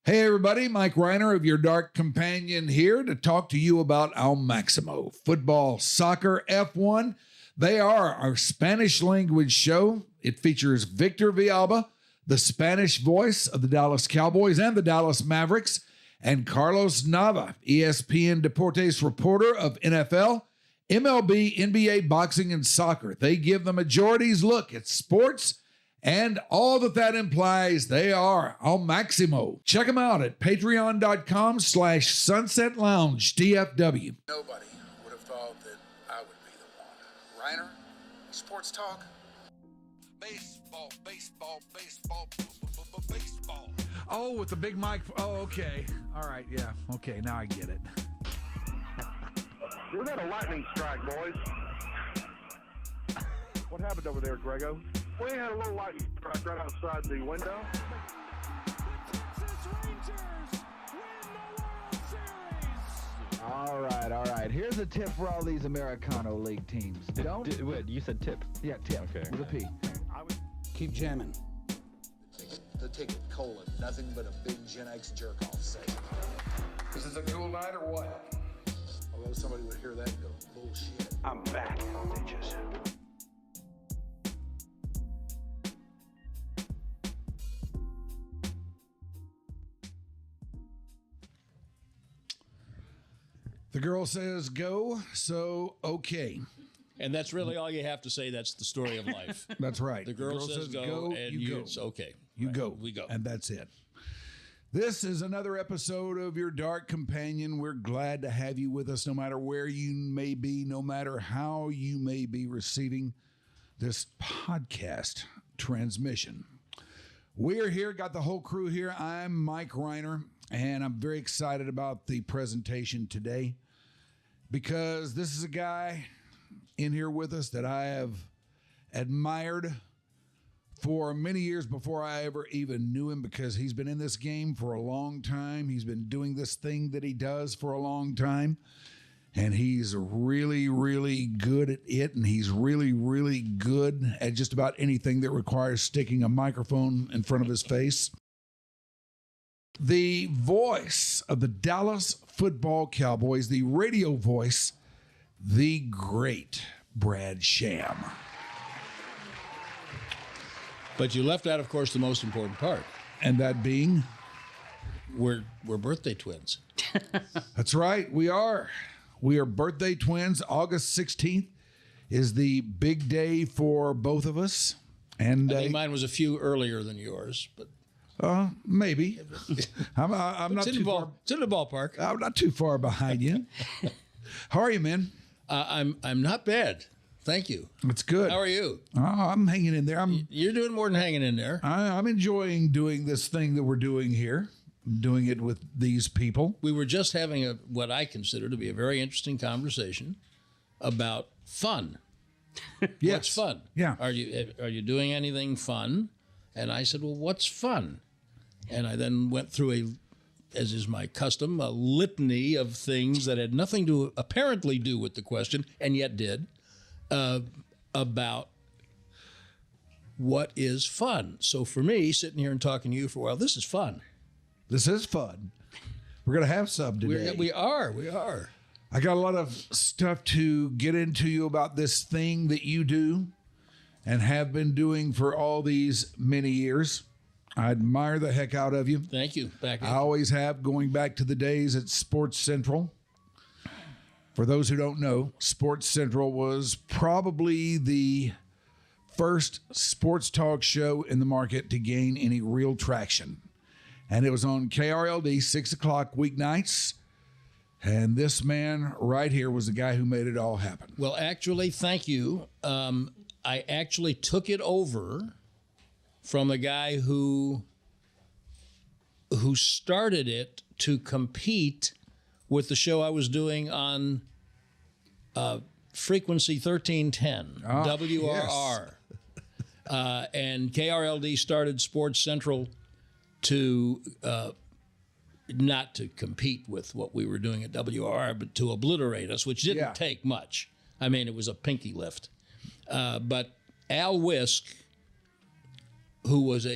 Hey everybody, Mike Rhyner of Your Dark Companion here to talk to you about Al Maximo. Football, soccer, F1, they are our Spanish language show. It features Victor Villalba, the Spanish voice of the Dallas Cowboys and the Dallas Mavericks, and Carlos Nava, ESPN Deportes reporter of NFL, MLB, NBA, boxing, and soccer. They give the majority's look at sports and all that implies. They are Al Maximo. Check them out at patreon.com/Sunset Lounge DFW. Nobody would have thought that I would be the one. Rhyner, sports talk. Baseball. Oh, with the big mic. Oh, okay. All right, yeah. Okay, now I get it. We got a lightning strike, boys. What happened over there, Grego? We had a little lightning strike right outside the window. All right. Here's a tip for all these Americano League teams. Wait, you said tip? Yeah, tip. Okay. With a P. Keep jamming. The ticket, colon, nothing but a big Gen X jerk-off sale. Is this a cool night or what? Although somebody would hear that and go, bullshit. I'm back, bitches. The girl says go, so okay. And that's really all you have to say. That's the story of life. That's right. The girl says go, and you go. It's okay. You Right. go. We go. And that's it. This is another episode of Your Dark Companion. We're glad to have you with us no matter where you may be, no matter how you may be receiving this podcast transmission. We're here, got the whole crew here. I'm Mike Rhyner, and I'm very excited about the presentation today because this is a guy in here with us that I have admired for many years before I ever even knew him, because he's been in this game for a long time. He's been doing this thing that he does for a long time, and he's really, really good at it, and he's really, really good at just about anything that requires sticking a microphone in front of his face. The voice of the Dallas Football Cowboys, the radio voice, the great Brad Sham. But you left out, of course, the most important part. And that being? We're birthday twins. That's right, we are. We are birthday twins. August 16th is the big day for both of us. And I think mine was a few earlier than yours, but maybe. I'm not it's too far. It's in the ballpark. I'm not too far behind you. How are you, man? I'm not bad. Thank you. It's good. How are you? Oh, I'm hanging in there. You're doing more than hanging in there. I'm enjoying doing this thing that we're doing here. I'm doing it with these people. We were just having what I consider to be a very interesting conversation about fun. Yes. What's fun? Yeah. Are you doing anything fun? And I said, well, what's fun? And I then went through as is my custom, a litany of things that had nothing to apparently do with the question, and yet did, about what is fun. So for me, sitting here and talking to you for a while, this is fun. This is fun. We're going to have some today. We are. I got a lot of stuff to get into you about this thing that you do and have been doing for all these many years. I admire the heck out of you. Thank you. I always have, going back to the days at Sports Central. For those who don't know, Sports Central was probably the first sports talk show in the market to gain any real traction. And it was on KRLD, 6 o'clock weeknights. And this man right here was the guy who made it all happen. Well, actually, thank you. I actually took it over from a guy who started it to compete with the show I was doing on Frequency 1310, WRR. Yes. And KRLD started Sports Central to not to compete with what we were doing at WRR, but to obliterate us, which didn't take much. I mean, it was a pinky lift. But Al Wisk, who was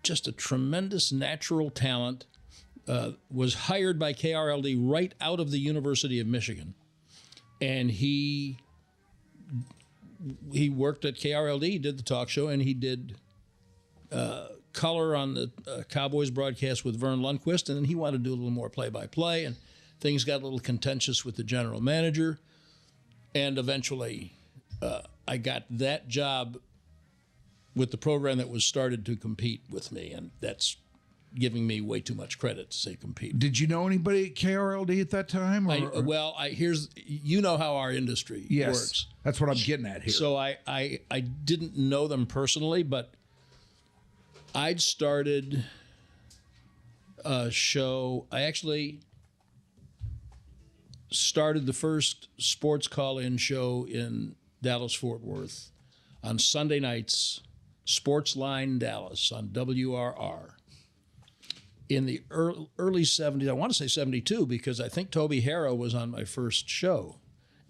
just a tremendous natural talent, was hired by KRLD right out of the University of Michigan, and he worked at KRLD. He did the talk show, and he did color on the Cowboys broadcast with Vern Lundquist, and then he wanted to do a little more play-by-play, and things got a little contentious with the general manager, and eventually I got that job with the program that was started to compete with me, and that's giving me way too much credit to say compete. Did you know anybody at KRLD at that time? Here's you know how our industry works. That's what I'm getting at here. So I didn't know them personally, but I'd started a show. I actually started the first sports call-in show in Dallas-Fort Worth on Sunday nights, Sportsline Dallas on WRR. In the early 70s, I want to say 72, because I think Toby Harrow was on my first show.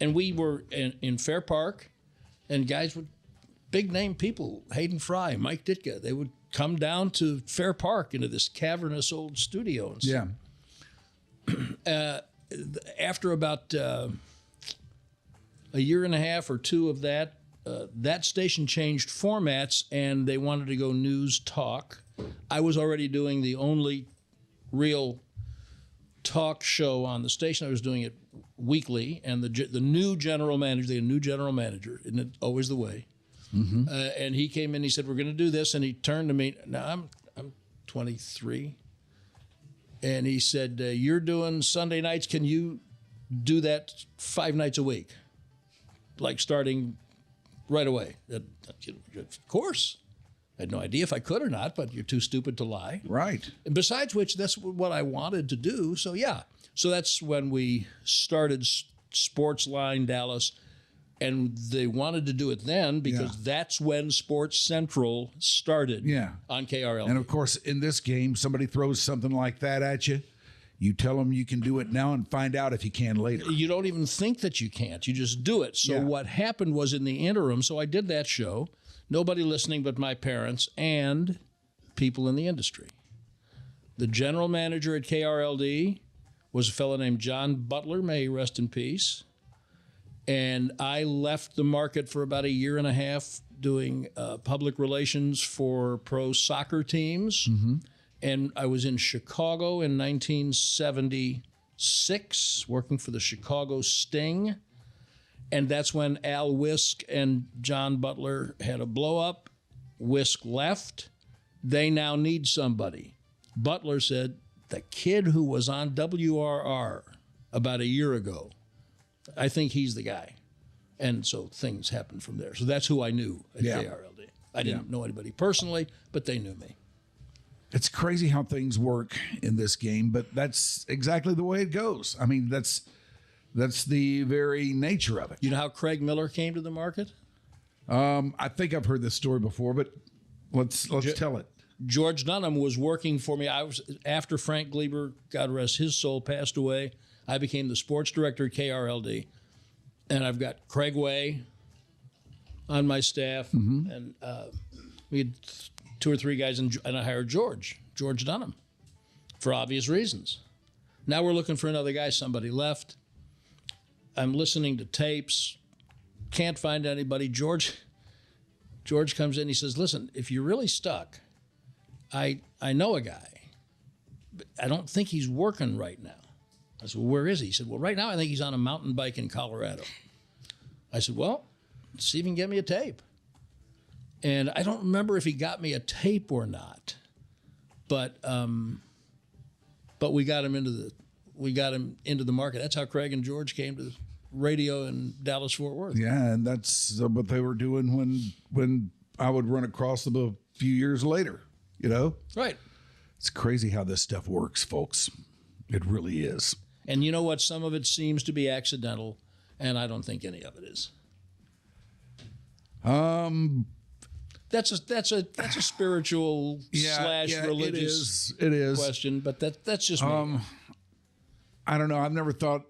And we were in Fair Park, and guys would, big name people, Hayden Fry, Mike Ditka, they would come down to Fair Park into this cavernous old studio. And yeah. After about a year and a half or two of that, that station changed formats, and they wanted to go news talk. I was already doing the only real talk show on the station. I was doing it weekly, and the new general manager, they had a new general manager, isn't it always the way? Mm-hmm. And he came in, he said, we're going to do this, and he turned to me, now I'm 23, and he said, you're doing Sunday nights, can you do that 5 nights a week? Like starting right away. Of course. I had no idea if I could or not, but you're too stupid to lie. Right. And besides which, that's what I wanted to do. So, yeah. So that's when we started Sportsline Dallas, and they wanted to do it then because that's when Sports Central started on KRL. And, of course, in this game, somebody throws something like that at you. You tell them you can do it now and find out if you can later. You don't even think that you can't. You just do it. So what happened was in the interim, so I did that show. Nobody listening but my parents and people in the industry. The general manager at KRLD was a fellow named John Butler, may he rest in peace. And I left the market for about a year and a half doing public relations for pro soccer teams. Mm-hmm. And I was in Chicago in 1976, working for the Chicago Sting. And that's when Al Wisk and John Butler had a blow-up. Wisk left. They now need somebody. Butler said, the kid who was on WRR about a year ago, I think he's the guy. And so things happened from there. So that's who I knew at KRLD. I didn't know anybody personally, but they knew me. It's crazy how things work in this game, but that's exactly the way it goes. I mean, that's the very nature of it. You know how Craig Miller came to the market? I think I've heard this story before, but let's tell it. George Dunham was working for me. I was after Frank Gleber, God rest his soul, passed away. I became the sports director at KRLD, and I've got Craig Way on my staff, and we had 2 or 3 guys, and I hired George Dunham, for obvious reasons. Now we're looking for another guy. Somebody left. I'm listening to tapes, can't find anybody. George comes in, he says, listen, if you're really stuck, I know a guy, but I don't think he's working right now. I said, well, where is he? He said, well, right now I think he's on a mountain bike in Colorado. I said, well, see if you can get me a tape. And I don't remember if he got me a tape or not, but we got him into the market. That's how Craig and George came to radio in Dallas-Fort Worth. Yeah, and that's what they were doing when I would run across them a few years later, you know? Right. It's crazy how this stuff works, folks. It really is. And you know what? Some of it seems to be accidental, and I don't think any of it is. That's a spiritual slash religious it is question, but that's just me. I don't know. I've never thought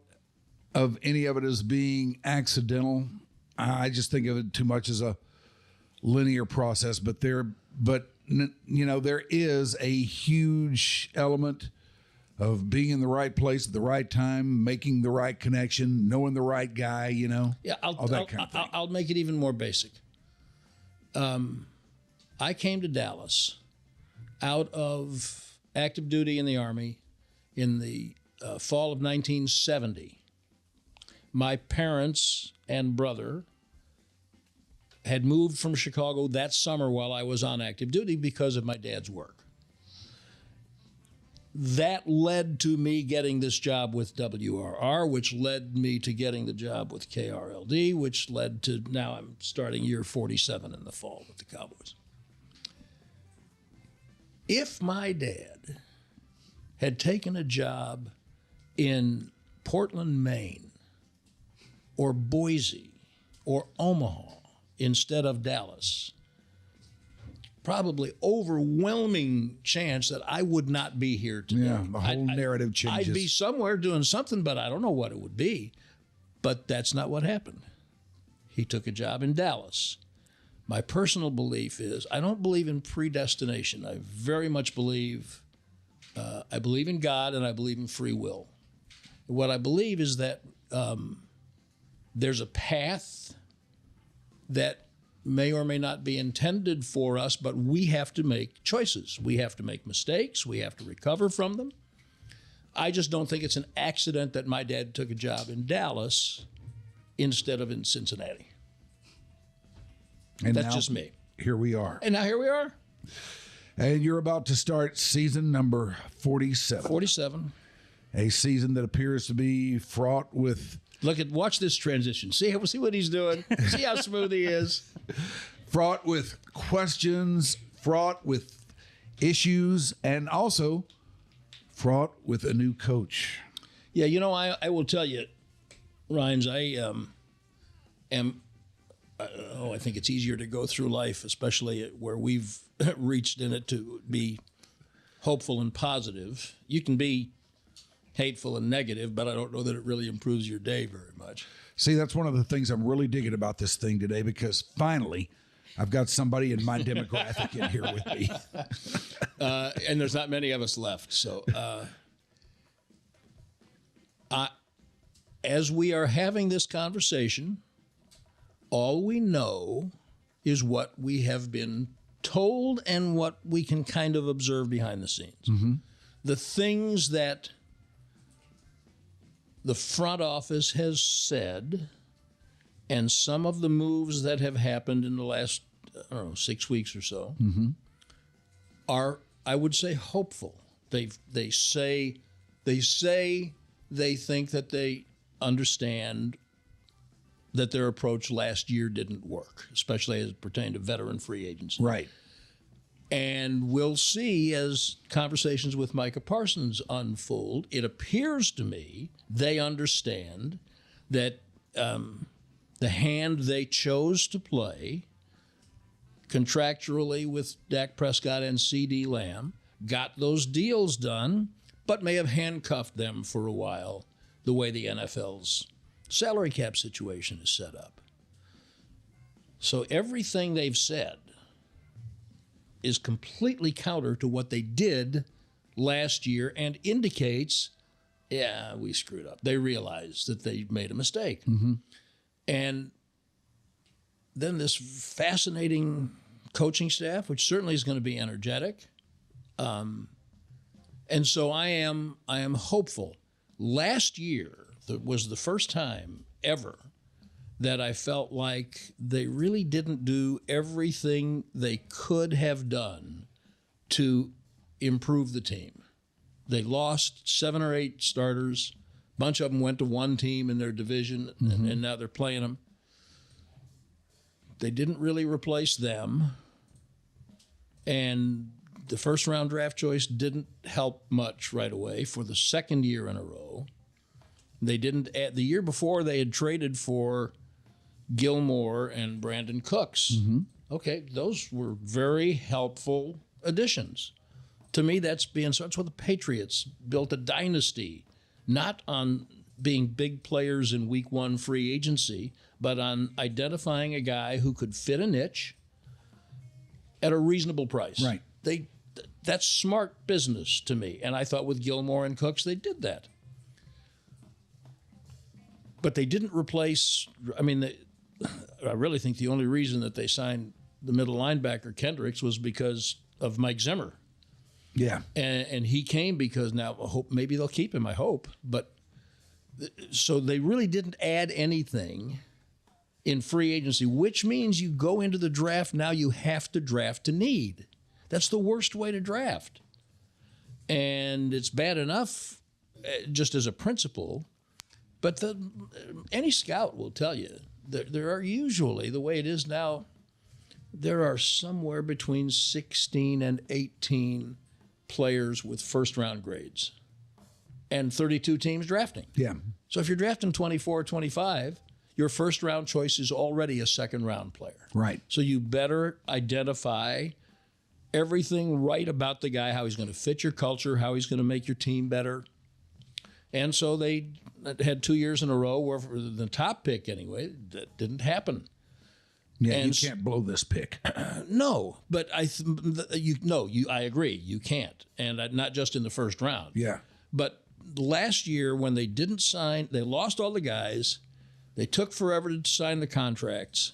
of any of it as being accidental. I just think of it too much as a linear process. But there is a huge element of being in the right place at the right time, making the right connection, knowing the right guy, you know? Yeah, all that kind of thing. I'll make it even more basic. I came to Dallas out of active duty in the Army in the fall of 1970. My parents and brother had moved from Chicago that summer while I was on active duty because of my dad's work. That led to me getting this job with WRR, which led me to getting the job with KRLD, which led to now I'm starting year 47 in the fall with the Cowboys. If my dad had taken a job in Portland, Maine, or Boise, or Omaha instead of Dallas, probably overwhelming chance that I would not be here today. Yeah, the whole narrative changes. I'd be somewhere doing something, but I don't know what it would be. But that's not what happened. He took a job in Dallas. My personal belief is I don't believe in predestination. I very much believe, I believe in God and I believe in free will. What I believe is that there's a path that may or may not be intended for us, but we have to make choices. We have to make mistakes. We have to recover from them. I just don't think it's an accident that my dad took a job in Dallas instead of in Cincinnati. And that's now, just me. Here we are. And now here we are. And you're about to start season number 47. 47. A season that appears to be fraught with... Watch this transition. See what he's doing. See how smooth he is. Fraught with questions, fraught with issues, and also fraught with a new coach. Yeah, I will tell you, Rhynes, I think it's easier to go through life, especially where we've reached in it, to be hopeful and positive. You can be hateful and negative, but I don't know that it really improves your day very much. See, that's one of the things I'm really digging about this thing today, because finally I've got somebody in my demographic in here with me. And there's not many of us left. So as we are having this conversation, all we know is what we have been told and what we can kind of observe behind the scenes. Mm-hmm. The things that the front office has said, and some of the moves that have happened in the last, 6 weeks or so, mm-hmm. are, I would say, hopeful. They say they think that they understand that their approach last year didn't work, especially as it pertained to veteran free agency. Right. And we'll see as conversations with Micah Parsons unfold. It appears to me they understand that the hand they chose to play contractually with Dak Prescott and C.D. Lamb got those deals done, but may have handcuffed them for a while the way the NFL's salary cap situation is set up. So everything they've said is completely counter to what they did last year and indicates, we screwed up. They realized that they made a mistake. Mm-hmm. And then this fascinating coaching staff, which certainly is going to be energetic. And so I am hopeful. Last year was the first time ever that I felt like they really didn't do everything they could have done to improve the team. They lost 7 or 8 starters. A bunch of them went to one team in their division, mm-hmm. and now they're playing them. They didn't really replace them. And the first-round draft choice didn't help much right away for the second year in a row. They didn't add, the year before they had traded for Gilmore and Brandon Cooks. Mm-hmm. Okay, those were very helpful additions. To me, that's what the Patriots built a dynasty, not on being big players in week 1 free agency, but on identifying a guy who could fit a niche at a reasonable price. Right. that's smart business to me. And I thought with Gilmore and Cooks, they did that. But they didn't replace, I mean, I really think the only reason that they signed the middle linebacker, Kendricks, was because of Mike Zimmer. Yeah. And he came because now I hope maybe they'll keep him, I hope. But so they really didn't add anything in free agency, which means you go into the draft, now you have to draft to need. That's the worst way to draft. And it's bad enough just as a principle, but any scout will tell you there are usually, the way it is now, there are somewhere between 16 and 18 players with first-round grades and 32 teams drafting. Yeah. So if you're drafting 24 or 25, your first-round choice is already a second-round player. Right. So you better identify everything right about the guy, how he's going to fit your culture, how he's going to make your team better. And so they had 2 years in a row where for the top pick anyway, that didn't happen. Yeah, And you can't blow this pick. No, but I agree, you can't, and not just in the first round. Yeah. But last year when they didn't sign, they lost all the guys. They took forever to sign the contracts.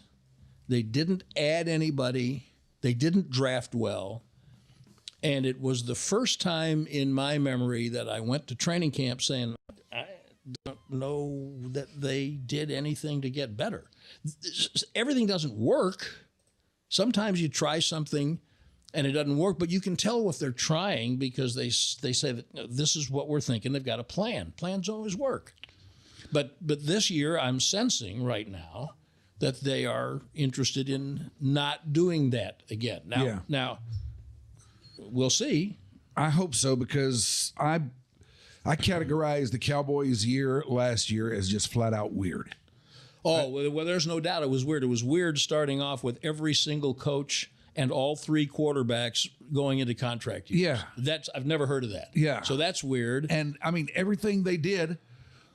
They didn't add anybody. They didn't draft well. And it was the first time in my memory that I went to training camp saying, I don't know that they did anything to get better. Everything doesn't work. Sometimes you try something and it doesn't work, but you can tell if they're trying because they say that this is what we're thinking. They've got a plan. Plans always work. But this year I'm sensing right now that they are interested in not doing that again. Now we'll see. I hope so, because I categorize the Cowboys' year last year as just flat out weird. Oh, well, there's no doubt it was weird. It was weird starting off with every single coach and all three quarterbacks going into contract years. Yeah. I've never heard of that. Yeah. So that's weird. And, I mean, everything they did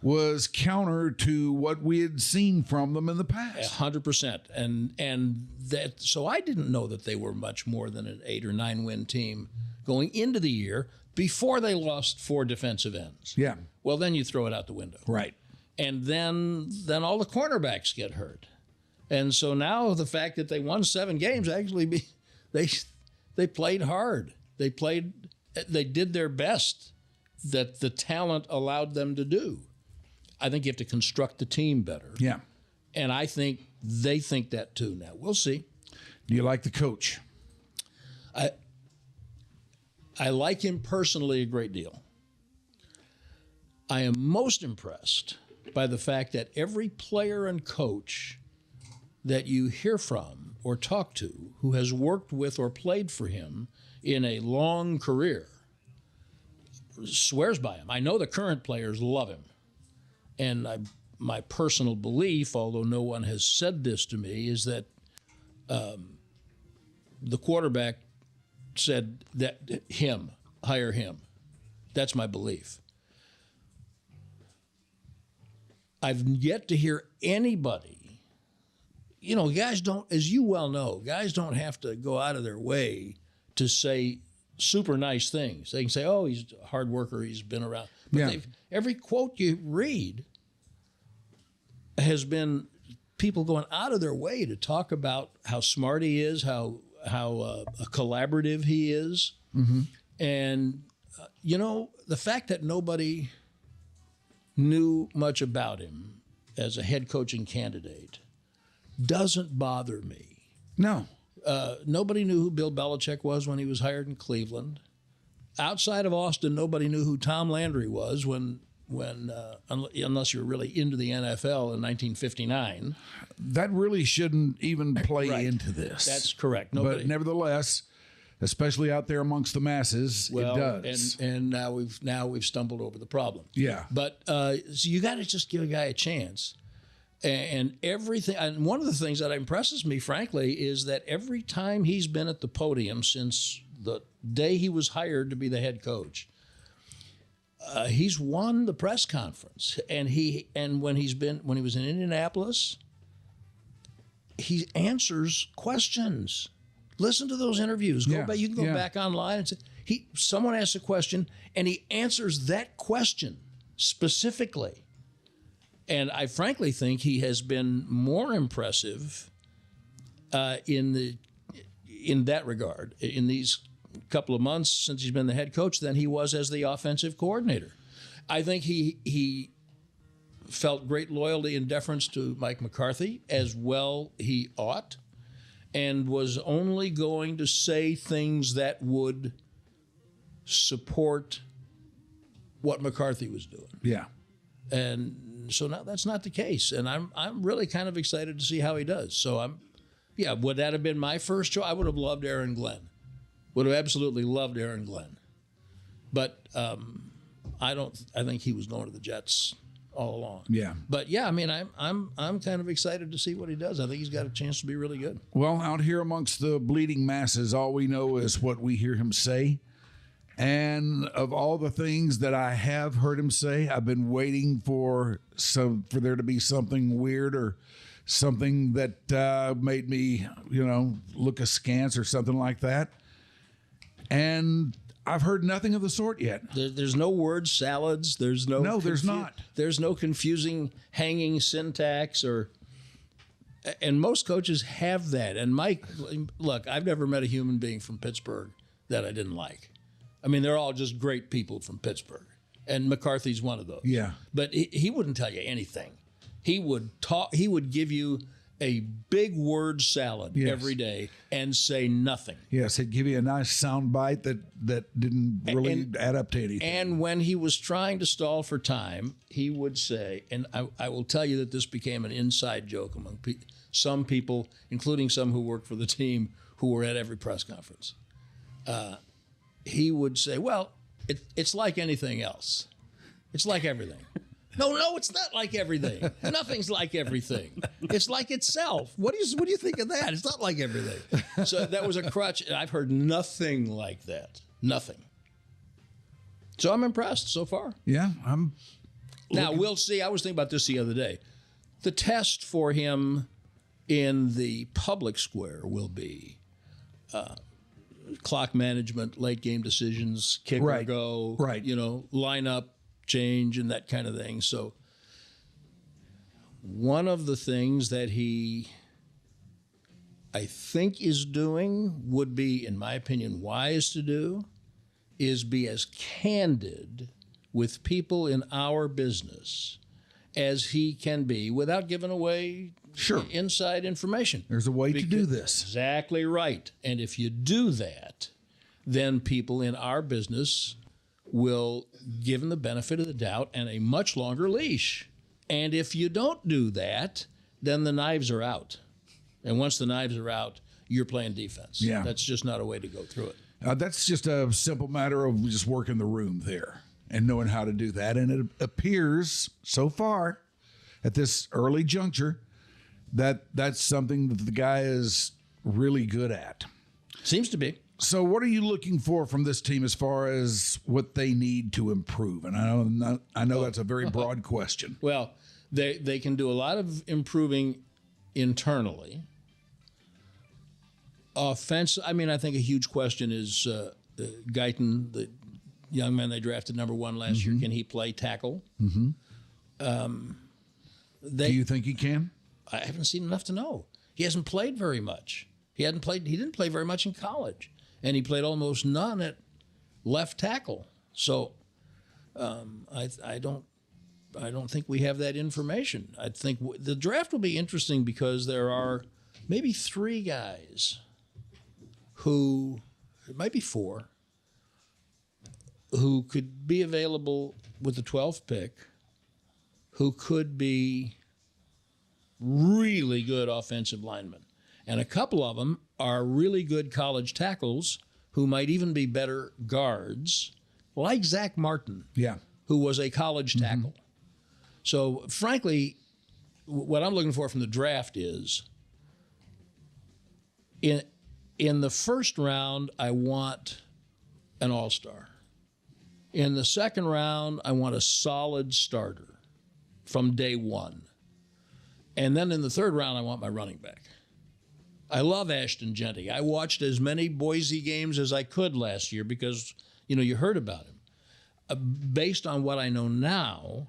was counter to what we had seen from them in the past. 100%. And that, so I didn't know that they were much more than an 8 or 9 win team going into the year before they lost 4 defensive ends. Yeah. Well, then you throw it out the window. Right. And then all the cornerbacks get hurt. And so now the fact that they won 7 games, actually they played hard. They did their best that the talent allowed them to do. I think you have to construct the team better. Yeah. And I think they think that too. Now, we'll see. Do you like the coach? I like him personally a great deal. I am most impressed by the fact that every player and coach that you hear from or talk to who has worked with or played for him in a long career swears by him. I know the current players love him. And my personal belief, although no one has said this to me, is that the quarterback said that hire him. That's my belief. I've yet to hear anybody, guys don't, as you well know, guys don't have to go out of their way to say super nice things. They can say, oh, he's a hard worker, he's been around. But every quote you read has been people going out of their way to talk about how smart he is, how collaborative he is. Mm-hmm. And, the fact that nobody knew much about him as a head coaching candidate doesn't bother me. No. Nobody knew who Bill Belichick was when he was hired in Cleveland. Outside of Austin, nobody knew who Tom Landry was unless you're really into the NFL in 1959. That really shouldn't even play into this. That's correct. But nevertheless, especially out there amongst the masses, it does. And now we've stumbled over the problem. Yeah. But so you got to just give a guy a chance. And everything. And one of the things that impresses me, frankly, is that every time he's been at the podium since the day he was hired to be the head coach, he's won the press conference. And when he was in Indianapolis, he answers questions Listen to those interviews. Go Yeah, back. You can go yeah. back online and say, someone asks a question and he answers that question specifically. And I frankly think he has been more impressive in that regard in these couple of months since he's been the head coach than he was as the offensive coordinator. I think he felt great loyalty and deference to Mike McCarthy, as well he ought, and was only going to say things that would support what McCarthy was doing. Yeah. And so now that's not the case, and I'm really kind of excited to see how he does. So would that have been my first choice? I would have loved Aaron Glenn. Would have absolutely loved Aaron Glenn. But I think he was going to the Jets all along. Yeah. But yeah, I mean, I'm kind of excited to see what he does. I think he's got a chance to be really good. Well, out here amongst the bleeding masses, all we know is what we hear him say. And of all the things that I have heard him say, I've been waiting for there to be something weird or something that made me, look askance or something like that. And I've heard nothing of the sort yet. There's no word salads. There's no. There's not. There's no confusing hanging syntax and most coaches have that. And Mike, look, I've never met a human being from Pittsburgh that I didn't like. I mean, they're all just great people from Pittsburgh, and McCarthy's one of those. Yeah. But he wouldn't tell you anything. He would talk. He would give you a big word salad every day and say nothing. Yes, he'd give you a nice sound bite that didn't really add up to anything. And when he was trying to stall for time, he would say, and I will tell you that this became an inside joke among some people, including some who worked for the team who were at every press conference. He would say, well, it's like anything else. It's like everything. No, it's not like everything. Nothing's like everything. It's like itself. What do you think of that? It's not like everything. So that was a crutch. I've heard nothing like that. Nothing. So I'm impressed so far. Yeah, Now, we'll see. I was thinking about this the other day. The test for him in the public square will be clock management, late game decisions, kick or go, lineup change and that kind of thing. So one of the things that he, I think, is doing would be, in my opinion, wise to do, is be as candid with people in our business as he can be without giving away inside information. There's a way to do this. Exactly right. And if you do that, then people in our business will give him the benefit of the doubt and a much longer leash. And if you don't do that, then the knives are out. And once the knives are out, you're playing defense. Yeah. That's just not a way to go through it. That's just a simple matter of just working the room there and knowing how to do that. And it appears so far at this early juncture that that's something that the guy is really good at. Seems to be. So what are you looking for from this team as far as what they need to improve? And I know that's a very broad question. Well, they can do a lot of improving internally. Offense, I mean, I think a huge question is Guyton, the young man they drafted number 1 last year. Can he play tackle? Mm-hmm. Do you think he can? I haven't seen enough to know. He hasn't played very much. He didn't play very much in college, and he played almost none at left tackle. So I don't think we have that information. I think the draft will be interesting because there are maybe 3 guys who, it might be 4, who could be available with the 12th pick, who could be really good offensive linemen. And a couple of them are really good college tackles who might even be better guards, like Zach Martin, who was a college tackle. So, frankly, what I'm looking for from the draft is, in the first round, I want an all-star. In the second round, I want a solid starter from day one. And then in the third round, I want my running back. I love Ashton Genty. I watched as many Boise games as I could last year because, you heard about him. Based on what I know now,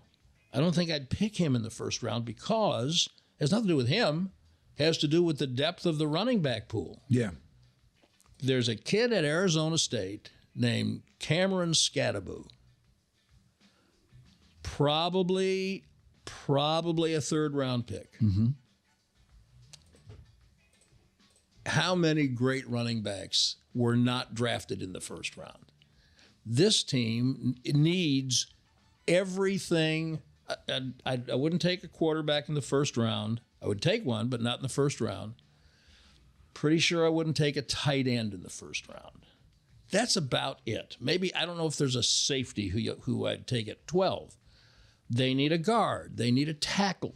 I don't think I'd pick him in the first round because it has nothing to do with him. It has to do with the depth of the running back pool. Yeah. There's a kid at Arizona State named Cameron Scadaboo. Probably a third-round pick. Mm-hmm. How many great running backs were not drafted in the first round? This team needs everything. I wouldn't take a quarterback in the first round. I would take one, but not in the first round. Pretty sure I wouldn't take a tight end in the first round. That's about it. Maybe, I don't know if there's a safety who I'd take at 12. They need a guard. They need a tackle.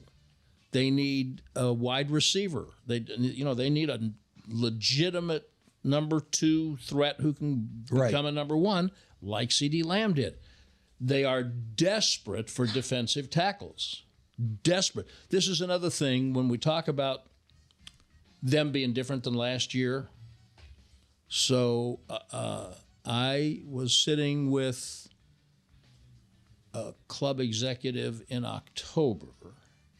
They need a wide receiver. They need a legitimate number 2 threat who can become a number 1, like CeeDee Lamb did. They are desperate for defensive tackles. Desperate. This is another thing when we talk about them being different than last year. So I was sitting with a club executive in October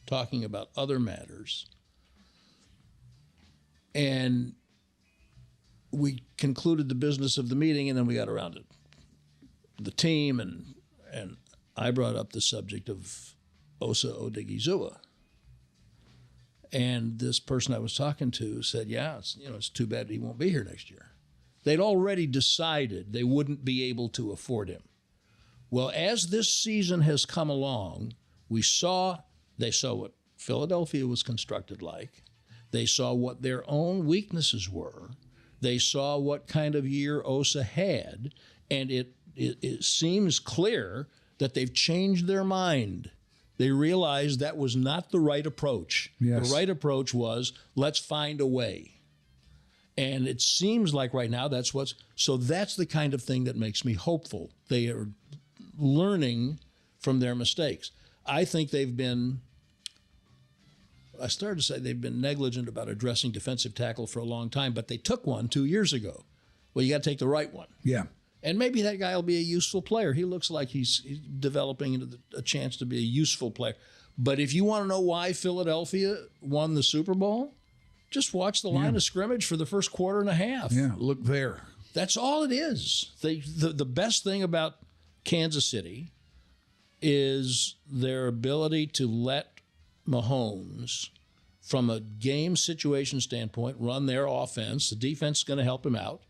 talking about other matters. And we concluded the business of the meeting, and then we got around to the team, and I brought up the subject of Osa Odigizua. And this person I was talking to said, yeah, it's too bad he won't be here next year. They'd already decided they wouldn't be able to afford him. Well, as this season has come along, they saw what Philadelphia was constructed like. They saw what their own weaknesses were. They saw what kind of year Osa had, and it seems clear that they've changed their mind. They realized that was not the right approach. Yes. The right approach was, let's find a way. And it seems like right now that's the kind of thing that makes me hopeful. They are learning from their mistakes. I think they've been negligent about addressing defensive tackle for a long time, but they took one 2 years ago. Well, you got to take the right one. Yeah. And maybe that guy will be a useful player. He looks like he's developing into a chance to be a useful player. But if you want to know why Philadelphia won the Super Bowl, just watch the line of scrimmage for the first quarter and a half. Yeah, look there. That's all it is. The best thing about Kansas City is their ability to let Mahomes, from a game situation standpoint, run their offense. The defense is going to help him out.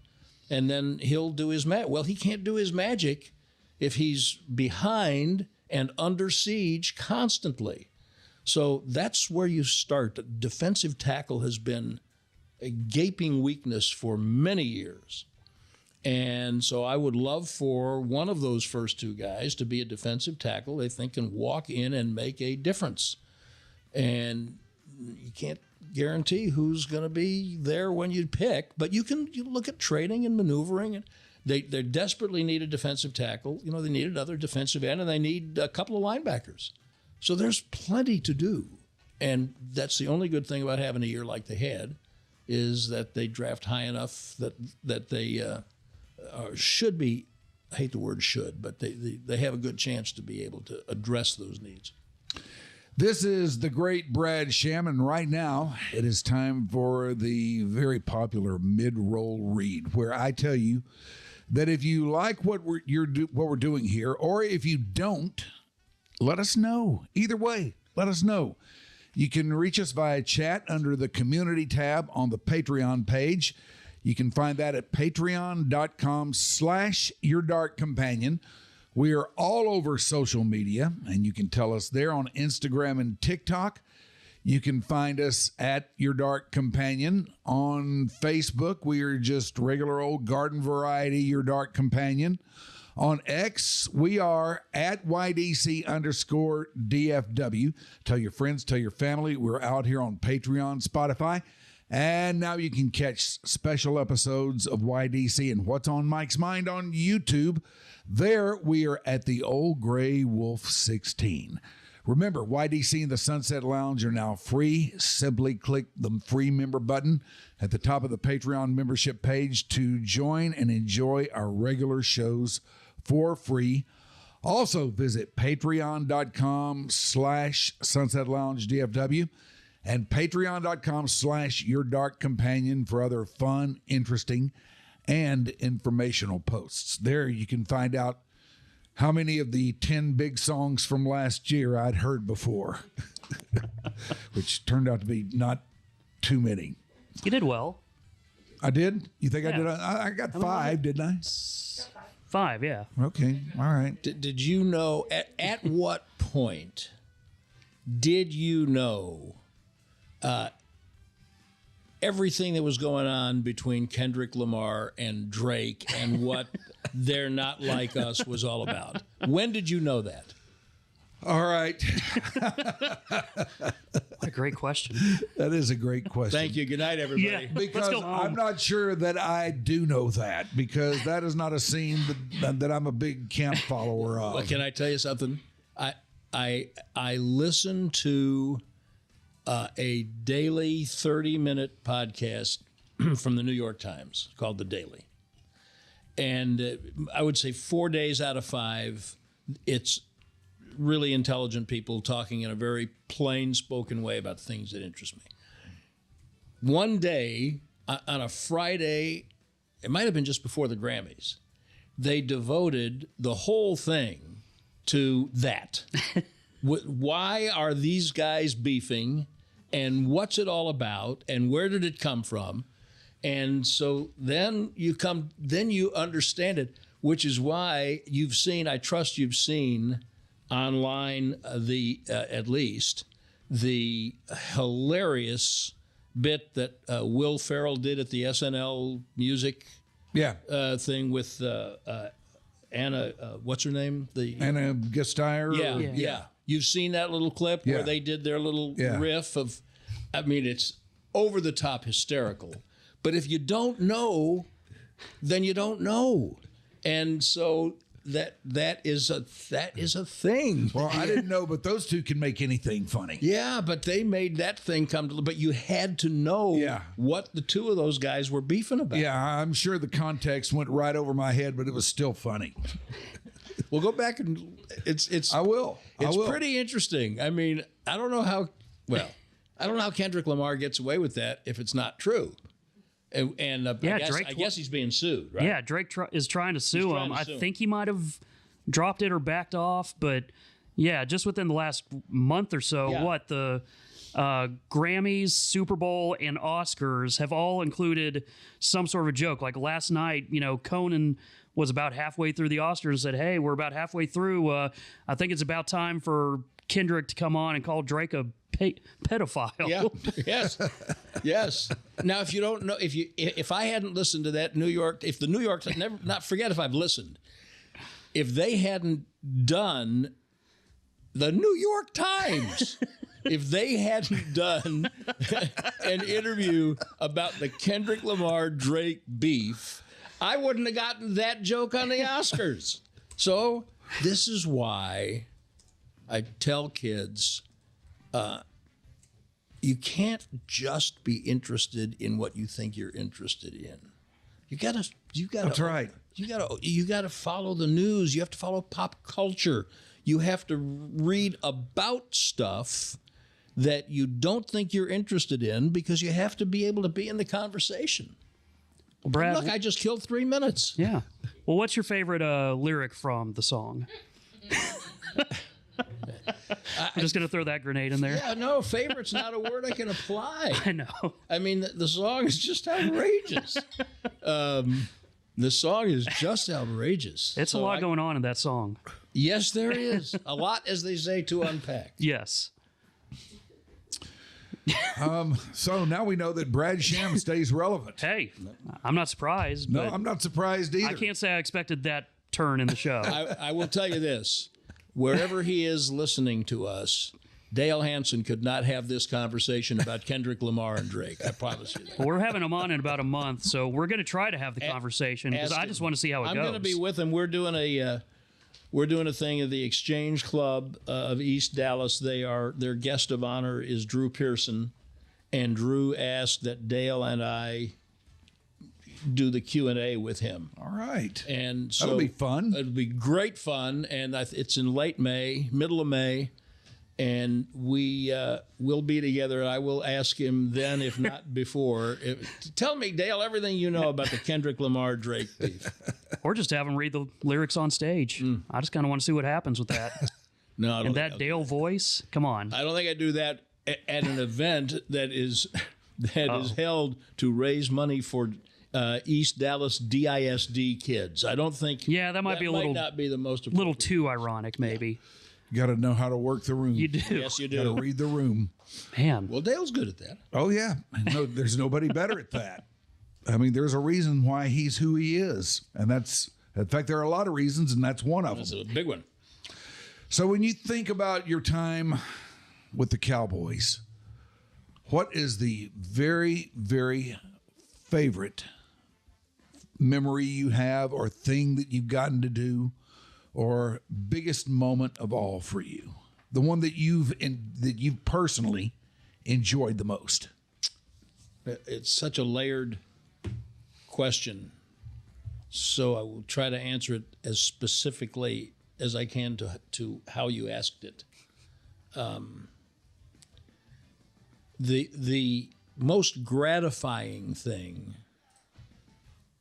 And then he'll do his magic. Well, he can't do his magic if he's behind and under siege constantly. So that's where you start. Defensive tackle has been a gaping weakness for many years. And so I would love for one of those first 2 guys to be a defensive tackle they think can walk in and make a difference. And you can't guarantee who's going to be there when you pick, but you look at trading and maneuvering. And they desperately need a defensive tackle. They need another defensive end, and they need a couple of linebackers. So there's plenty to do. And that's the only good thing about having a year like they had, is that they draft high enough that they should be, I hate the word should, but they have a good chance to be able to address those needs. This is the great Brad Sham, and right now it is time for the very popular mid-roll read, where I tell you that if you like what we're doing here, or if you don't, let us know. Either way, let us know. You can reach us via chat under the community tab on the Patreon page. You can find that at patreon.com/YourDarkCompanion. We are all over social media, and you can tell us there on Instagram and TikTok. You can find us at Your Dark Companion. On Facebook, we are just regular old garden variety Your Dark Companion. On X, we are at YDC_DFW. Tell your friends, tell your family. We're out here on Patreon, Spotify. And now you can catch special episodes of YDC and What's on Mike's Mind on YouTube. There we are at the Old Gray Wolf 16. Remember, YDC and the Sunset Lounge are now free. Simply click the free member button at the top of the Patreon membership page to join and enjoy our regular shows for free. Also, visit patreon.com/Sunset Lounge DFW and patreon.com/Your Dark Companion for other fun, interesting, and informational posts. There you can find out how many of the 10 big songs from last year I'd heard before, which turned out to be not too many. You did well. I did? You think I Yeah. did? I got 5, didn't I? 5, yeah. Okay, all right. Did you know, at what point did you know everything that was going on between Kendrick Lamar and Drake and what They're Not Like Us was all about? When did you know that? All right. What a great question. That is a great question. Thank you. Good night, everybody. Yeah. Because Let's go home. I'm not sure that I do know that, because that is not a scene that I'm a big camp follower of. Well, can I tell you something? I listen to a daily 30-minute podcast from the New York Times called The Daily. And I would say 4 days out of 5, it's really intelligent people talking in a very plain-spoken way about things that interest me. One day, on a Friday, it might have been just before the Grammys, they devoted the whole thing to that. Why are these guys beefing, and what's it all about, and where did it come from? And so then you understand it, which is why you've seen, I trust you've seen online, at least the hilarious bit that Will Ferrell did at the SNL music thing with Anna, what's her name? Anna Gasteyer? Yeah. You've seen that little clip where they did their little riff of, I mean, it's over the top hysterical. But if you don't know, then you don't know. And so that is a thing. Well, I didn't know, but those two can make anything funny. Yeah, but they made that thing come to, but you had to know what the two of those guys were beefing about. Yeah, I'm sure the context went right over my head, but it was still funny. We'll go back and it's I will. It's pretty interesting. I mean, I don't know how Kendrick Lamar gets away with that if it's not true. And I guess he's being sued, right? Yeah, Drake is trying to sue him. I think he might have dropped it or backed off, but yeah, just within the last month or so, the Grammys, Super Bowl, and Oscars have all included some sort of a joke. Like last night, Conan was about halfway through the Oscars and said, "Hey, we're about halfway through. I think it's about time for Kendrick to come on and call Drake a pedophile." Yeah. Yes. Now, if you don't know, if I hadn't listened to that if the New York, forget if I've listened, if they hadn't done the New York Times, if they hadn't done an interview about the Kendrick Lamar Drake beef, I wouldn't have gotten that joke on the Oscars. So this is why I tell kids, you can't just be interested in what you think you're interested in. You gotta. That's right. You gotta follow the news. You have to follow pop culture. You have to read about stuff that you don't think you're interested in, because you have to be able to be in the conversation. Well, Brad, look, I just killed 3 minutes. Yeah. Well, what's your favorite lyric from the song? I'm just going to throw that grenade in there. Yeah, no, favorite's not a word I can apply. I know. I mean, the song is just outrageous. The song is just outrageous. It's a lot going on in that song. Yes, there is. A lot, as they say, to unpack. Yes. So now we know that Brad Sham stays relevant. Hey, I'm not surprised. No, but I'm not surprised either. I can't say I expected that turn in the show. I will tell you this. Wherever he is listening to us, Dale Hansen could not have this conversation about Kendrick Lamar and Drake. I promise you that. Well, we're having him on in about a month, so we're going to try to have the conversation, because I just want to see how it goes. I'm going to be with him. We're doing We're doing a thing at the Exchange Club of East Dallas. Their guest of honor is Drew Pearson, and Drew asked that Dale and I do the Q&A with him. All right. And so that'll be fun. It'll be great fun, and it's in late May, middle of May, and we will be together. I will ask him then, if not before, tell me, Dale, everything you know about the Kendrick Lamar Drake beef. Or just have him read the lyrics on stage. I just kind of want to see what happens with that. No, and that Dale voice, come on. I don't think I do that at an event that is held to raise money for East Dallas DISD kids. I don't think. Yeah, that might be not be the most little too ironic, maybe. Yeah. You got to know how to work the room. You do. Yes, you do. Got to read the room. Man. Well, Dale's good at that. Oh yeah, no, there's nobody better at that. I mean, there's a reason why he's who he is, and that's, in fact, there are a lot of reasons, and that's one of them. That's a big one. So when you think about your time with the Cowboys, what is the very, very favorite memory you have, or thing that you've gotten to do, or biggest moment of all for you? The one that you've personally enjoyed the most? It's such a layered question, so I will try to answer it as specifically as I can to how you asked it. The most gratifying thing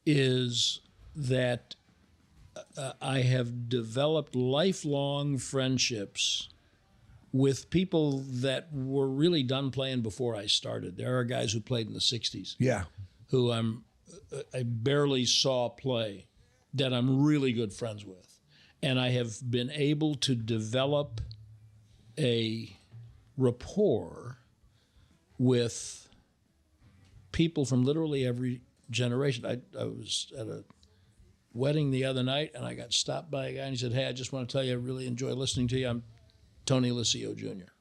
is that I have developed lifelong friendships with people that were really done playing before I started. There are guys who played in the 60s. Yeah. Who I barely saw play, that I'm really good friends with. And I have been able to develop a rapport with people from literally every generation. I was at a wedding the other night, and I got stopped by a guy, and he said, "Hey, I just want to tell you I really enjoy listening to you. I'm Tony Liscio Jr."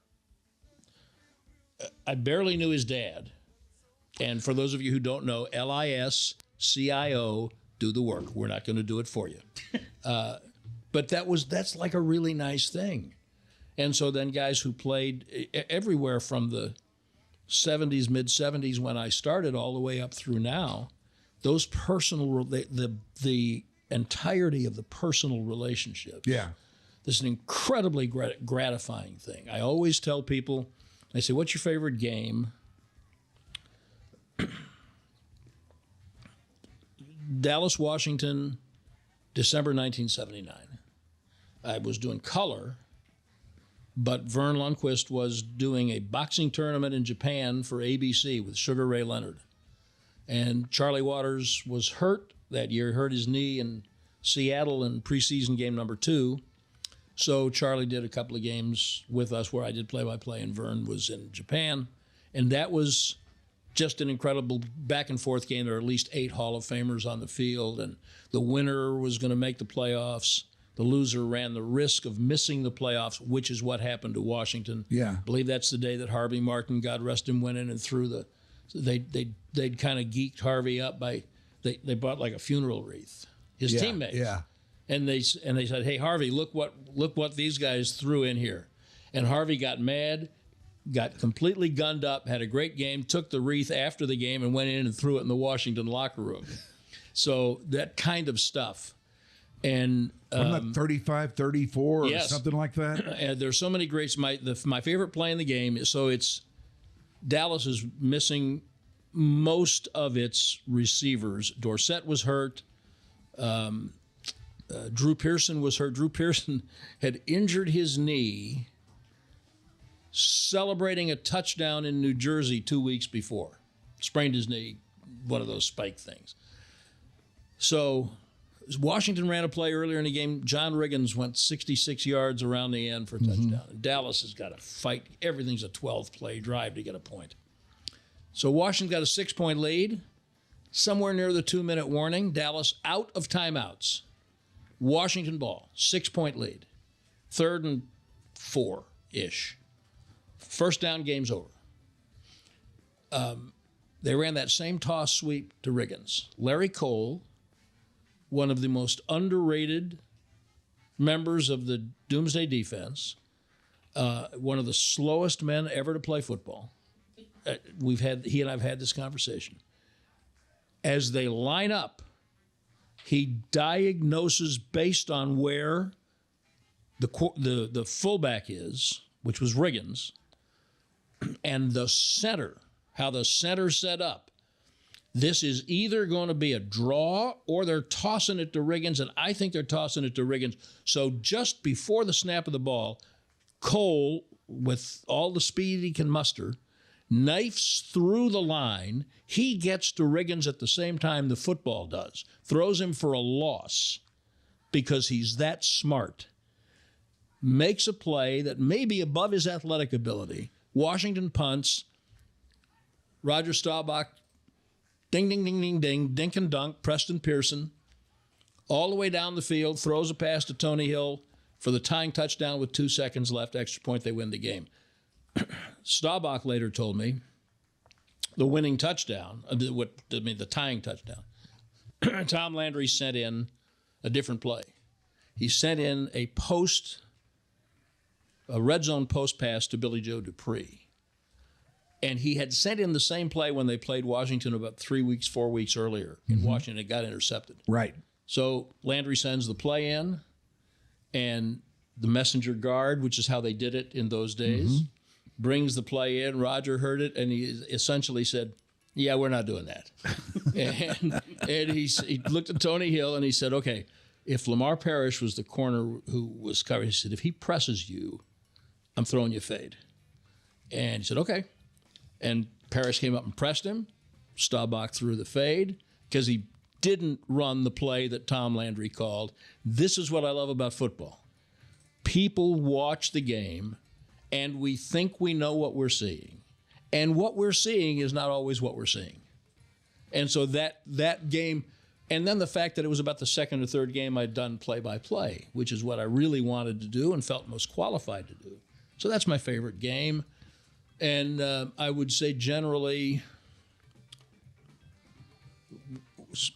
I barely knew his dad. And for those of you who don't know, LISCIO, do the work. We're not going to do it for you. But that's like a really nice thing. And so then guys who played everywhere from the 70s, mid-70s when I started all the way up through now, those personal, the entirety of the personal relationships. Yeah. This is an incredibly gratifying thing. I always tell people, I say, what's your favorite game? Dallas, Washington, December 1979. I was doing color, but Vern Lundquist was doing a boxing tournament in Japan for ABC with Sugar Ray Leonard. And Charlie Waters was hurt that year, hurt his knee in Seattle in preseason game number 2. So Charlie did a couple of games with us where I did play-by-play, and Vern was in Japan. And that was just an incredible back-and-forth game. There were at least 8 Hall of Famers on the field, and the winner was going to make the playoffs. The loser ran the risk of missing the playoffs, which is what happened to Washington. Yeah. I believe that's the day that Harvey Martin, God rest him, went in and threw the – they'd kind of geeked Harvey up by – they bought like a funeral wreath. His teammates. Yeah. And they said, "Hey, Harvey, look what these guys threw in here." And Harvey got mad, got completely gunned up, had a great game, took the wreath after the game, and went in and threw it in the Washington locker room. So that kind of stuff. And Wasn't that 35-34 or yes. something like that? And there's so many greats. My favorite play in the game is, so it's Dallas is missing most of its receivers. Dorsett was hurt. Drew Pearson was hurt. Drew Pearson had injured his knee celebrating a touchdown in New Jersey 2 weeks before. Sprained his knee, one of those spike things. So Washington ran a play earlier in the game. John Riggins went 66 yards around the end for a touchdown. And Dallas has got to fight. Everything's a 12-play drive to get a point. So Washington got a 6-point lead. Somewhere near the 2-minute warning, Dallas out of timeouts. Washington ball, 6-point lead. 3rd and 4-ish. First down, game's over. They ran that same toss sweep to Riggins. Larry Cole, one of the most underrated members of the Doomsday Defense, one of the slowest men ever to play football. He and I've had this conversation. As they line up, he diagnoses based on where the fullback is, which was Riggins, and the center, how the center's set up. This is either going to be a draw or they're tossing it to Riggins, and I think they're tossing it to Riggins. So just before the snap of the ball, Cole, with all the speed he can muster, knifes through the line. He gets to Riggins at the same time the football does, throws him for a loss because he's that smart, makes a play that may be above his athletic ability. Washington punts. Roger Staubach, ding, ding, ding, ding, ding, dink and dunk, Preston Pearson, all the way down the field, throws a pass to Tony Hill for the tying touchdown with 2 seconds left, extra point, they win the game. Staubach later told me the winning touchdown, the tying touchdown, Tom Landry sent in a different play. He sent in a red zone post pass to Billy Joe Dupree. And he had sent in the same play when they played Washington about 4 weeks earlier in Washington. It got intercepted. Right. So Landry sends the play in, and the messenger guard, which is how they did it in those days, brings the play in. Roger heard it, and he essentially said, yeah, we're not doing that. and he looked at Tony Hill, and he said, okay, if Lamar Parrish was the corner who was covered, he said, if he presses you, I'm throwing you a fade. And he said, okay. And Parrish came up and pressed him. Staubach threw the fade because he didn't run the play that Tom Landry called. This is what I love about football. People watch the game, and we think we know what we're seeing. And what we're seeing is not always what we're seeing. And so that game, and then the fact that it was about the second or third game I'd done play-by-play, which is what I really wanted to do and felt most qualified to do. So that's my favorite game. And I would say generally,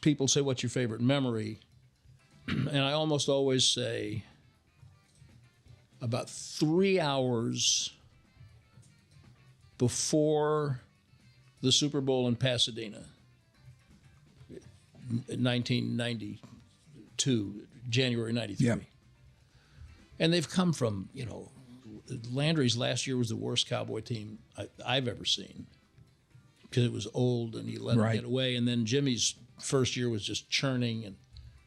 people say, what's your favorite memory? And I almost always say about 3 hours before the Super Bowl in Pasadena, 1992, January 93. Yep. And they've come from, Landry's last year was the worst Cowboy team I've ever seen because it was old and he let it get away. And then Jimmy's first year was just churning. And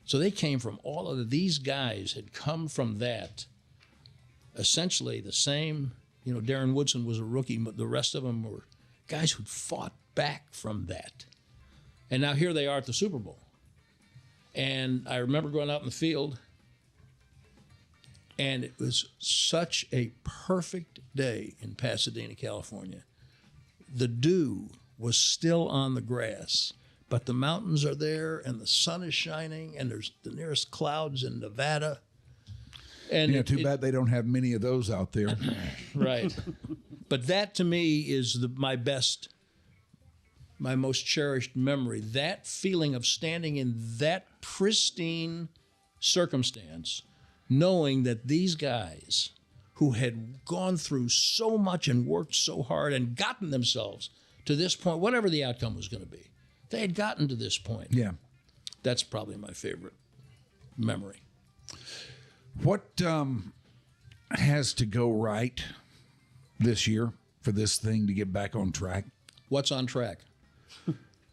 so they came from all of these guys had come from that, essentially the same. Darren Woodson was a rookie, but the rest of them were guys who'd fought back from that. And now here they are at the Super Bowl. And I remember going out in the field, and it was such a perfect day in Pasadena, California. The dew was still on the grass, but the mountains are there, and the sun is shining, and there's the nearest clouds in Nevada. And too bad they don't have many of those out there. Right. But that, to me, is my most cherished memory. That feeling of standing in that pristine circumstance, knowing that these guys who had gone through so much and worked so hard and gotten themselves to this point, whatever the outcome was going to be, they had gotten to this point. Yeah. That's probably my favorite memory. What has to go right this year for this thing to get back on track? What's on track?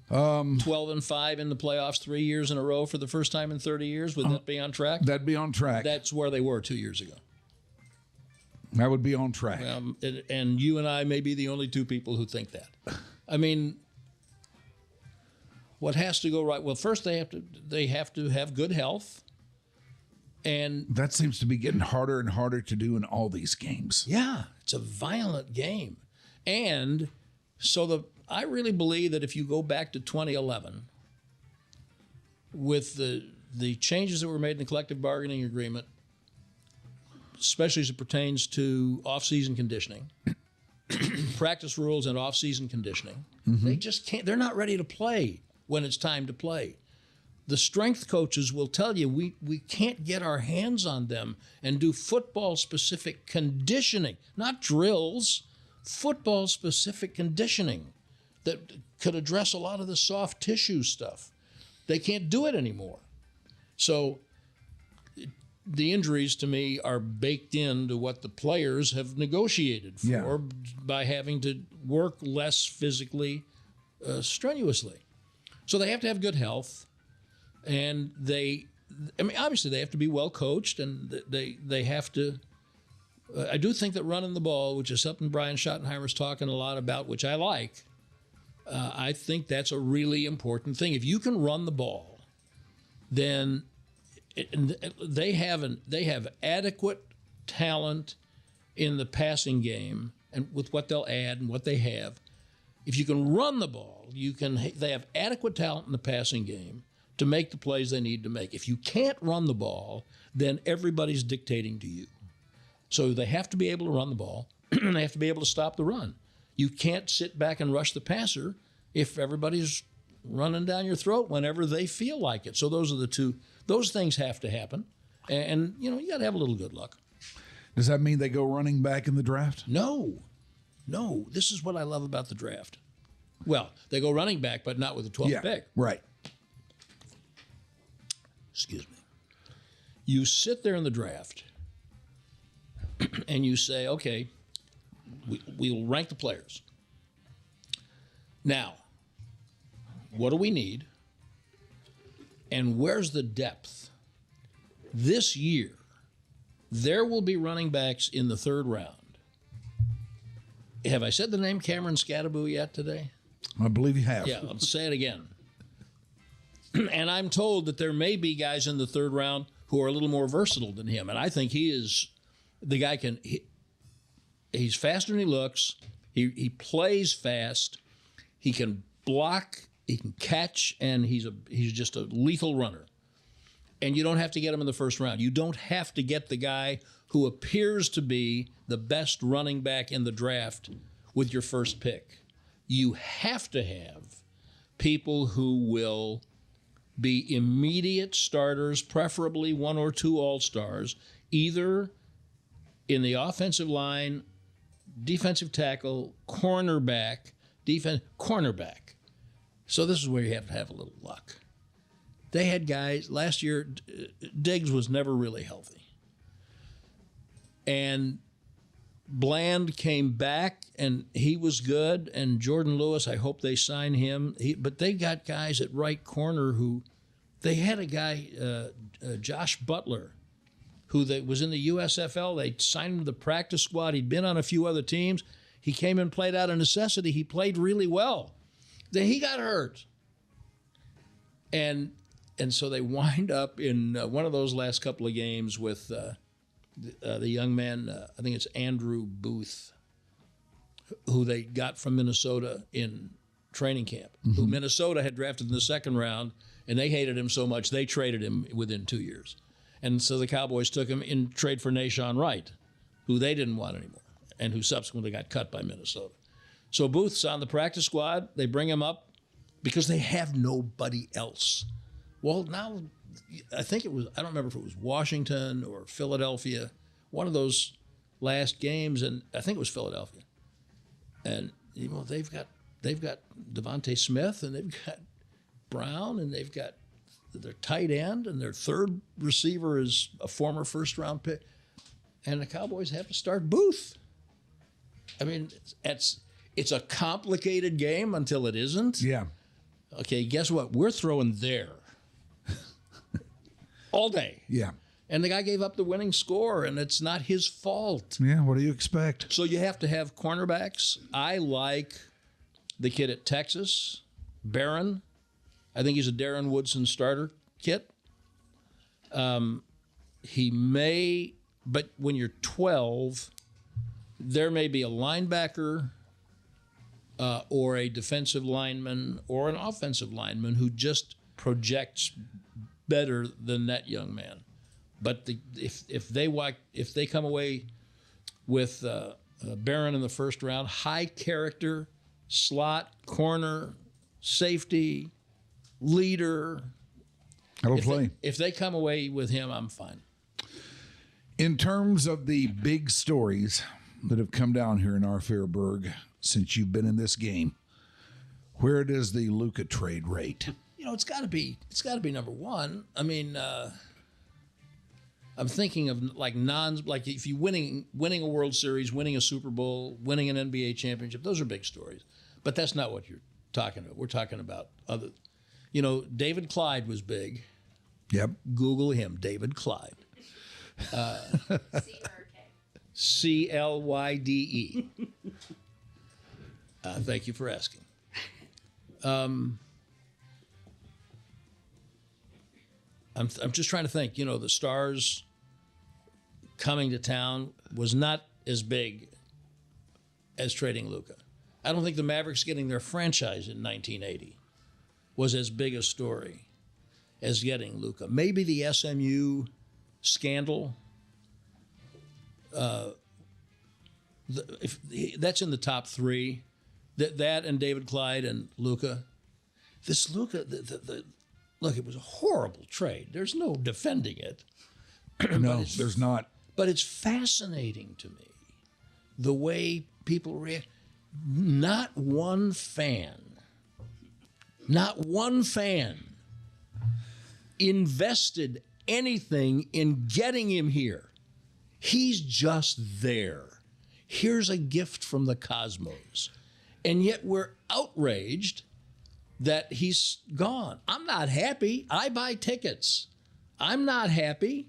12-5 in the playoffs 3 years in a row for the first time in 30 years. Would that be on track? That'd be on track. That's where they were 2 years ago. That would be on track. And you and I may be the only two people who think that. I mean, what has to go right? Well, first they have to have good health. And that seems to be getting harder and harder to do in all these games. Yeah, it's a violent game. And so I really believe that if you go back to 2011, with the changes that were made in the collective bargaining agreement, especially as it pertains to off-season conditioning, practice rules and off-season conditioning, they just can't. They're not ready to play when it's time to play. the strength coaches will tell you we can't get our hands on them and do football-specific conditioning, not drills, football-specific conditioning that could address a lot of the soft tissue stuff. They can't do it anymore. So the injuries, to me, are baked into what the players have negotiated for by having to work less physically strenuously. So they have to have good health. And obviously they have to be well coached, and they have to. I do think that running the ball, which is something Brian Schottenheimer's talking a lot about, which I like. I think that's a really important thing. If you can run the ball, then they have adequate talent in the passing game, and with what they'll add and what they have. If you can run the ball, they have adequate talent in the passing game to make the plays they need to make. If you can't run the ball, then everybody's dictating to you. So they have to be able to run the ball, and they have to be able to stop the run. You can't sit back and rush the passer if everybody's running down your throat whenever they feel like it. So those are the two. Those things have to happen. And you got to have a little good luck. Does that mean they go running back in the draft? No. This is what I love about the draft. Well, they go running back, but not with the 12th pick. Right. Excuse me. You sit there in the draft and you say, okay, we'll rank the players. Now, what do we need? And where's the depth? This year, there will be running backs in the third round. Have I said the name Cameron Scadaboo yet today? I believe you have. Yeah, I'll say it again. And I'm told that there may be guys in the third round who are a little more versatile than him. And I think he is the guy he's faster than he looks. He plays fast. He can block. He can catch. And he's just a lethal runner. And you don't have to get him in the first round. You don't have to get the guy who appears to be the best running back in the draft with your first pick. You have to have people who will be immediate starters, preferably one or two all-stars, either in the offensive line, defensive tackle, cornerback. So this is where you have to have a little luck. They had guys, last year, Diggs was never really healthy. And Bland came back, and he was good. And Jordan Lewis, I hope they sign him. But they got guys at right corner who, they had a guy, Josh Butler, who was in the USFL. They signed him to the practice squad. He'd been on a few other teams. He came and played out of necessity. He played really well. Then he got hurt. And so they wind up in one of those last couple of games with the young man, I think it's Andrew Booth, who they got from Minnesota in training camp, who Minnesota had drafted in the second round, and they hated him so much they traded him within 2 years. And so the Cowboys took him in trade for Nashawn Wright, who they didn't want anymore, and who subsequently got cut by Minnesota. So Booth's on the practice squad. They bring him up because they have nobody else. Well, now I think it was, I don't remember if it was Washington or Philadelphia, one of those last games, and I think it was Philadelphia. And they've got Devontae Smith, and they've got Brown, and they've got their tight end, and their third receiver is a former first-round pick. And the Cowboys have to start Booth. I mean, it's a complicated game until it isn't. Yeah. Okay, guess what? We're throwing there all day. Yeah. And the guy gave up the winning score, and it's not his fault. Yeah, what do you expect? So you have to have cornerbacks. I like the kid at Texas, Barron. I think he's a Darren Woodson starter kit. He may, but when you're 12, there may be a linebacker or a defensive lineman or an offensive lineman who just projects better than that young man. But if they come away with Barron in the first round, high character, slot, corner, safety, leader, That'll play. If they come away with him, I'm fine. In terms of the big stories that have come down here in our Fairburg since you've been in this game, where does the Luka trade rate? It's got to be number one. I mean, I'm thinking of like if you winning a World Series, winning a Super Bowl, winning an NBA championship. Those are big stories, but that's not what you're talking about. We're talking about other. David Clyde was big. Yep. Google him, David Clyde. CLYDE. Thank you for asking. I'm just trying to think. The Stars coming to town was not as big as trading Luka. I don't think the Mavericks getting their franchise in 1980 was as big a story as getting Luka. Maybe the SMU scandal. That's in the top three. That and David Clyde and Luka. This Luka, look, it was a horrible trade. There's no defending it. No, there's not. But it's fascinating to me the way people react. Not one fan invested anything in getting him here. He's just there. Here's a gift from the cosmos. And yet we're outraged that he's gone. I'm not happy. I buy tickets. I'm not happy.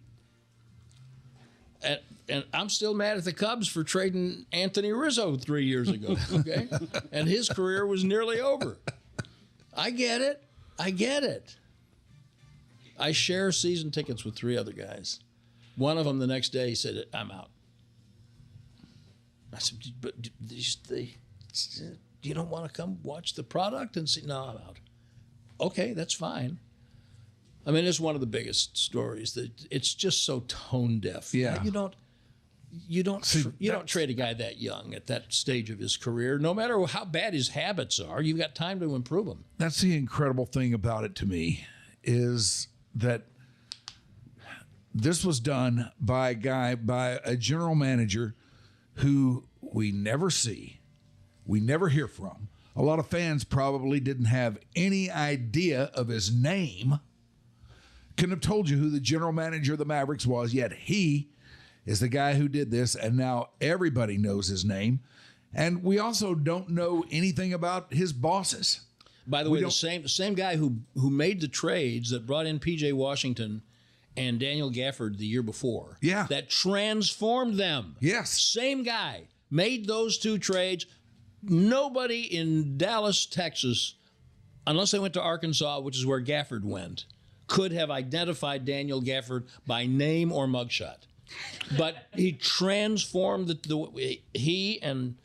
And I'm still mad at the Cubs for trading Anthony Rizzo 3 years ago, okay? And his career was nearly over. I get it. I share season tickets with 3 other guys. One of them the next day said, I'm out. I said, but you don't want to come watch the product and see? No, I'm out. Okay, that's fine. I mean, it's one of the biggest stories that it's just so tone deaf. Yeah. You don't trade a guy that young at that stage of his career, no matter how bad his habits are. You've got time to improve them. That's the incredible thing about it to me, is that this was done by a general manager who we never see, we never hear from. A lot of fans probably didn't have any idea of his name. Couldn't have told you who the general manager of the Mavericks was, yet he is the guy who did this, and now everybody knows his name. And we also don't know anything about his bosses. By the way, the same guy who made the trades that brought in P.J. Washington and Daniel Gafford the year before. Yeah. That transformed them. Yes. Same guy made those 2 trades. Nobody in Dallas, Texas, unless they went to Arkansas, which is where Gafford went, could have identified Daniel Gafford by name or mugshot. But he transformed he and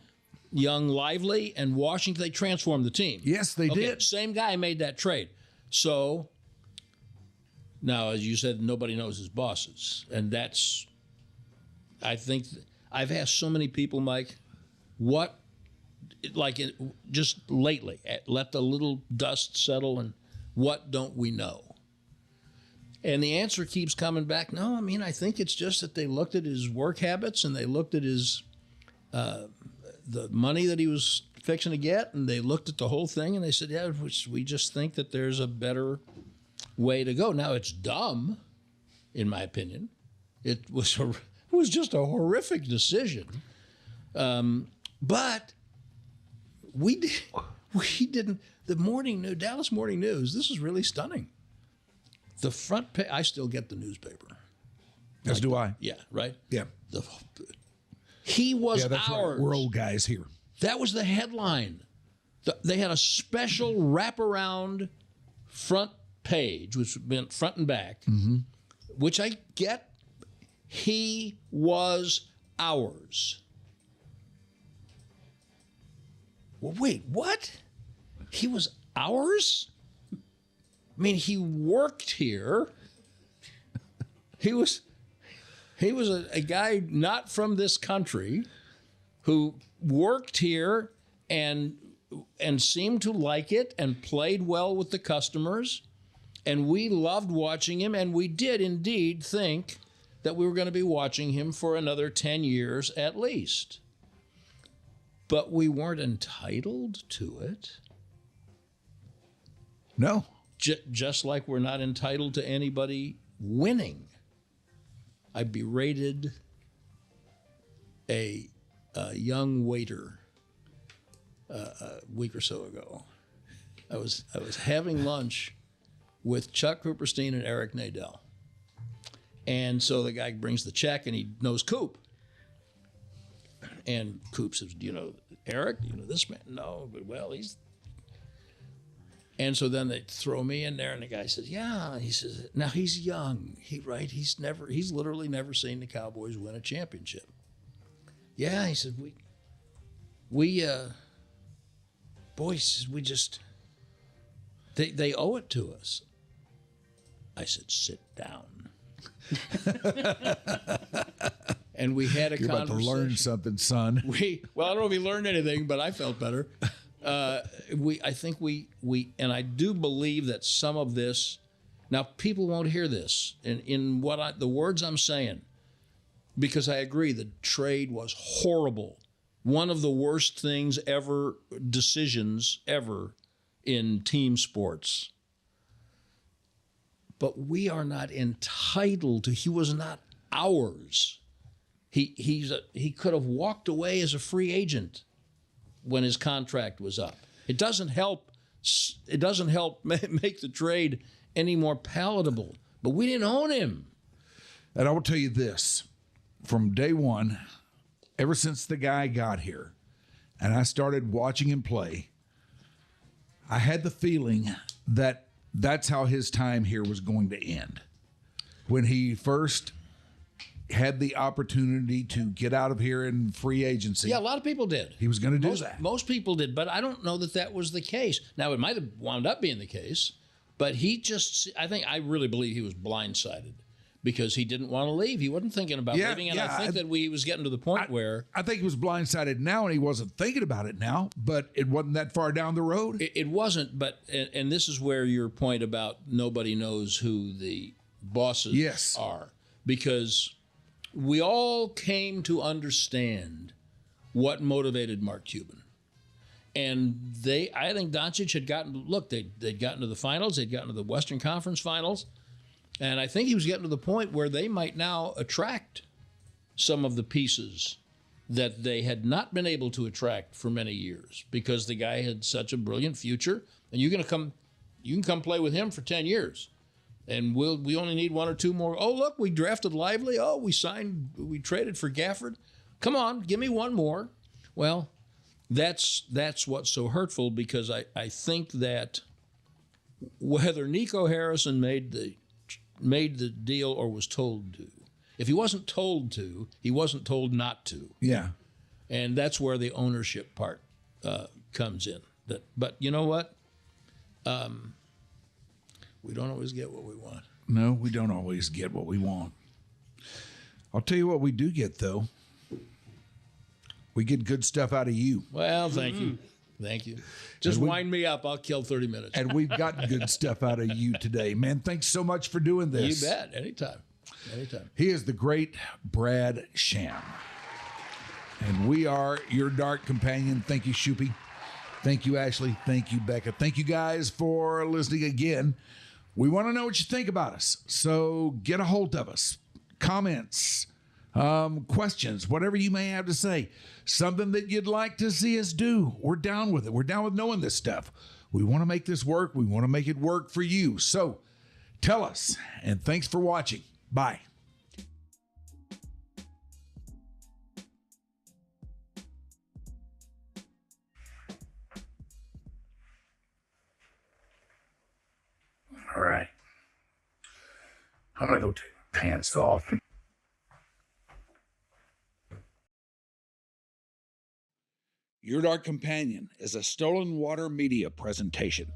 Young Lively and Washington, they transformed the team. Yes, they did. Same guy made that trade. So now, as you said, nobody knows his bosses. And that's, I think, I've asked so many people, Mike, just lately, let the little dust settle, and what don't we know? And the answer keeps coming back, no, I mean, I think it's just that they looked at his work habits and they looked at his the money that he was fixing to get, and they looked at the whole thing and they said, yeah, we just think that there's a better way to go. Now, it's dumb, in my opinion. It was just a horrific decision. But we didn't. The Dallas Morning News, this is really stunning. The front page, I still get the newspaper. As do I. Yeah, right? Yeah. He was that's ours. Right. We're old guys here. That was the headline. They had a special wraparound front page, which meant front and back, which I get. He was ours. Well, wait, what? He was ours? I mean, he worked here. He was a guy not from this country who worked here and seemed to like it and played well with the customers And we loved watching him, and we did indeed think that we were going to be watching him for another 10 years at least. But we weren't entitled to it. No. Just like we're not entitled to anybody winning. I berated a young waiter a week or so ago. I was having lunch with Chuck Cooperstein and Eric Nadel. And so the guy brings the check, and he knows Coop. And Coop says, "Do you know Eric? Do you know this man?" "No, but well, he's..." And so then they throw me in there, and the guy says, "Yeah." He says, "Now he's young, he's literally never seen the Cowboys win a championship." "Yeah," he said, boys, we just, they owe it to us." I said, "Sit down." And we had a You're conversation. about to learn something, son. Well, I don't know if he learned anything, but I felt better. I do believe that some of this, now people won't hear this in the words I'm saying, because I agree the trade was horrible. One of the worst decisions ever in team sports. But we are not entitled to, he was not ours. He could have walked away as a free agent when his contract was up. It doesn't help make the trade any more palatable, but we didn't own him. And I will tell you this, from day one, ever since the guy got here and I started watching him play, I had the feeling that that's how his time here was going to end. When he first had the opportunity to get out of here in free agency. Yeah, a lot of people did. He was going to do that. Most people did, but I don't know that was the case. Now, it might have wound up being the case, but I really believe he was blindsided because he didn't want to leave. He wasn't thinking about leaving, and I think that he was getting to the point where... I think he was blindsided now, and he wasn't thinking about it now, but it wasn't that far down the road. It wasn't, but, and this is where your point about nobody knows who the bosses are, because we all came to understand what motivated Mark Cuban. And I think Doncic had they'd gotten to the finals, they'd gotten to the Western Conference Finals, and I think he was getting to the point where they might now attract some of the pieces that they had not been able to attract for many years because the guy had such a brilliant future, and you can come play with him for 10 years. And we only need one or two more. Oh, look, we drafted Lively. Oh, we traded for Gafford. Come on, give me one more. Well, that's what's so hurtful, because I think that whether Nico Harrison made the deal or was told to, if he wasn't told to, he wasn't told not to. Yeah. And that's where the ownership part comes in. But you know what? We don't always get what we want. No, we don't always get what we want. I'll tell you what we do get, though. We get good stuff out of you. Well, thank you. Thank you. Just wind me up. I'll kill 30 minutes. And we've got good stuff out of you today. Man, thanks so much for doing this. You bet. Anytime. He is the great Brad Sham. And we are your dark companion. Thank you, Shoopy. Thank you, Ashley. Thank you, Becca. Thank you guys for listening again. We want to know what you think about us. So get a hold of us. Comments, questions, whatever you may have to say. Something that you'd like to see us do. We're down with it. We're down with knowing this stuff. We want to make this work. We want to make it work for you. So tell us. And thanks for watching. Bye. All right. I'm going to go take my pants off. Your Dark Companion is a Stolen Water Media presentation.